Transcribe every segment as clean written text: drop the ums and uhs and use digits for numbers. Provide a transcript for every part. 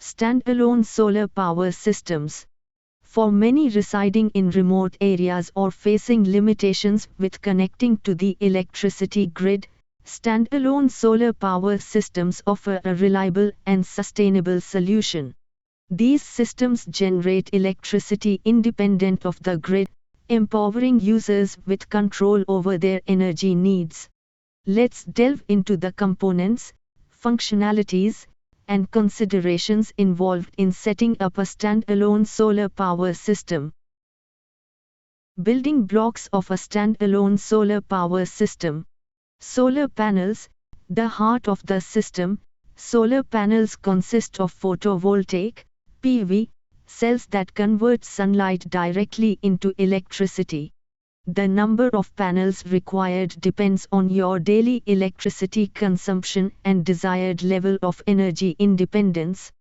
Standalone solar power systems. For many residing in remote areas or facing limitations with connecting to the electricity grid, standalone solar power systems offer a reliable and sustainable solution. These systems generate electricity independent of the grid, empowering users with control over their energy needs. Let's delve into the components, functionalities, and considerations involved in setting up a standalone solar power system. Building blocks of a standalone solar power system. Solar panels, the heart of the system. Solar panels consist of photovoltaic (PV) cells that convert sunlight directly into electricity. The number of panels required depends on your daily electricity consumption and desired level of energy independence.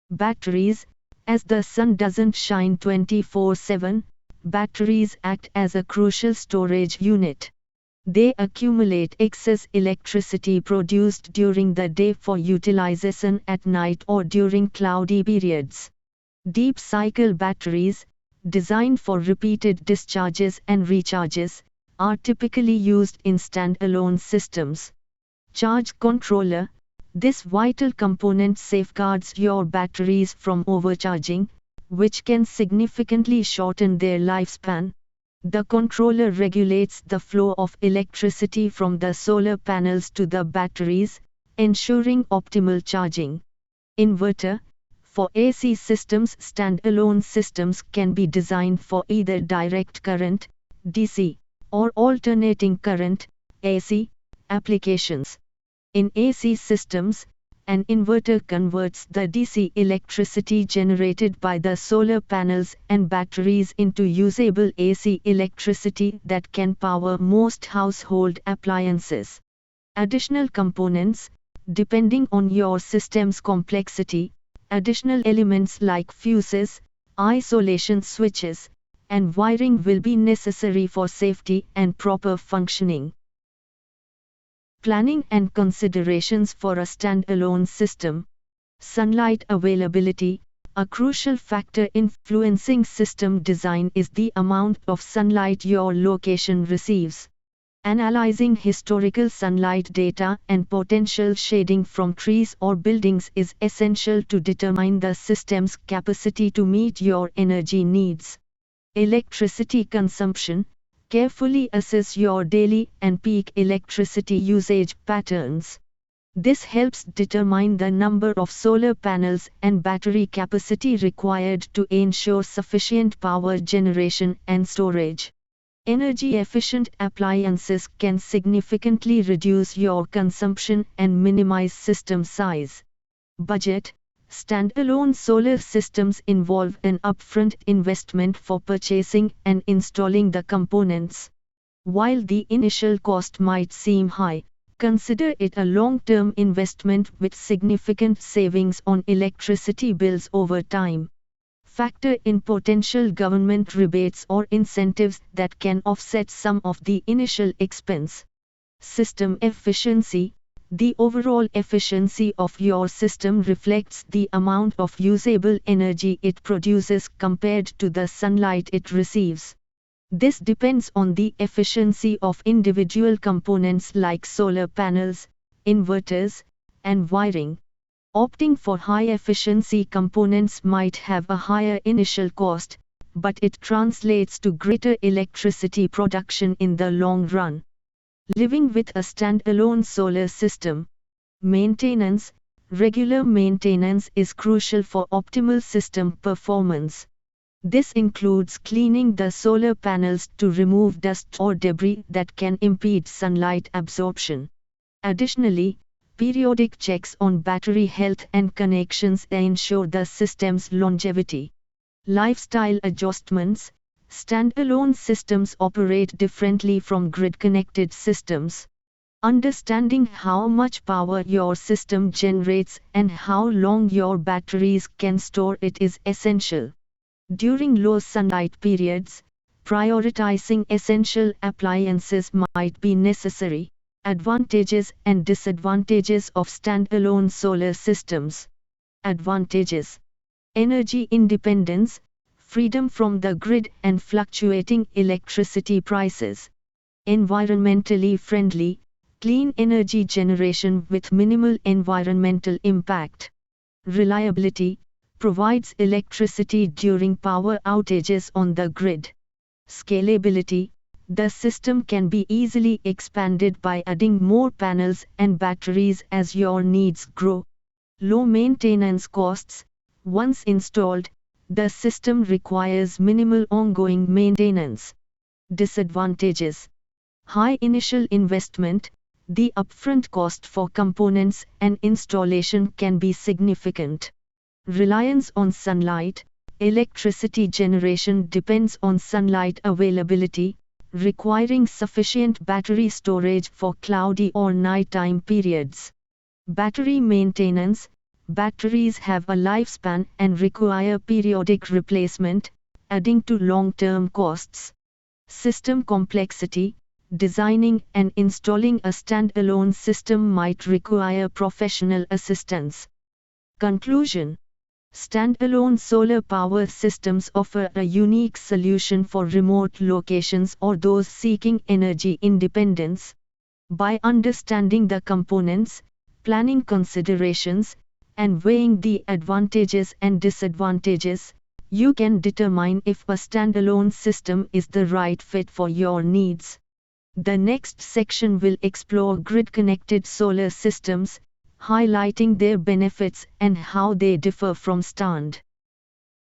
Batteries. As the sun doesn't shine 24/7, batteries act as a crucial storage unit. They accumulate excess electricity produced during the day for utilization at night or during cloudy periods. Deep cycle batteries, designed for repeated discharges and recharges, are typically used in standalone systems. Charge controller. This vital component safeguards your batteries from overcharging, which can significantly shorten their lifespan. The controller regulates the flow of electricity from the solar panels to the batteries, ensuring optimal charging. Inverter. For AC systems, standalone systems can be designed for either direct current (DC) or alternating current (AC) applications. In AC systems, an inverter converts the DC electricity generated by the solar panels and batteries into usable AC electricity that can power most household appliances. Additional components. Depending on your system's complexity, additional elements like fuses, isolation switches, and wiring will be necessary for safety and proper functioning. Planning and considerations for a standalone system. Sunlight availability. A crucial factor influencing system design is the amount of sunlight your location receives. Analyzing historical sunlight data and potential shading from trees or buildings is essential to determine the system's capacity to meet your energy needs. Electricity consumption. Carefully assess your daily and peak electricity usage patterns. This helps determine the number of solar panels and battery capacity required to ensure sufficient power generation and storage. Energy-efficient appliances can significantly reduce your consumption and minimize system size. Budget. Standalone solar systems involve an upfront investment for purchasing and installing the components. While the initial cost might seem high, consider it a long-term investment with significant savings on electricity bills over time. Factor in potential government rebates or incentives that can offset some of the initial expense. System efficiency. The overall efficiency of your system reflects the amount of usable energy it produces compared to the sunlight it receives. This depends on the efficiency of individual components like solar panels, inverters, and wiring. Opting for high-efficiency components might have a higher initial cost, but it translates to greater electricity production in the long run. Living with a standalone solar system. Maintenance. Regular maintenance is crucial for optimal system performance. This includes cleaning the solar panels to remove dust or debris that can impede sunlight absorption. Additionally, periodic checks on battery health and connections ensure the system's longevity. Lifestyle adjustments. Standalone systems operate differently from grid-connected systems. Understanding how much power your system generates and how long your batteries can store it is essential. During low sunlight periods, prioritizing essential appliances might be necessary. Advantages and disadvantages of standalone solar systems. Advantages: energy independence, freedom from the grid and fluctuating electricity prices. Environmentally friendly, clean energy generation with minimal environmental impact. Reliability, provides electricity during power outages on the grid. Scalability, the system can be easily expanded by adding more panels and batteries as your needs grow. Low maintenance costs, once installed, the system requires minimal ongoing maintenance. Disadvantages: high initial investment, the upfront cost for components and installation can be significant. Reliance on sunlight, electricity generation depends on sunlight availability, requiring sufficient battery storage for cloudy or nighttime periods. Battery maintenance, batteries have a lifespan and require periodic replacement, adding to long-term costs. System complexity, designing and installing a standalone system might require professional assistance. Conclusion: standalone solar power systems offer a unique solution for remote locations or those seeking energy independence. By understanding the components, planning considerations, and weighing the advantages and disadvantages, you can determine if a standalone system is the right fit for your needs. The next section will explore grid-connected solar systems, highlighting their benefits and how they differ from standalone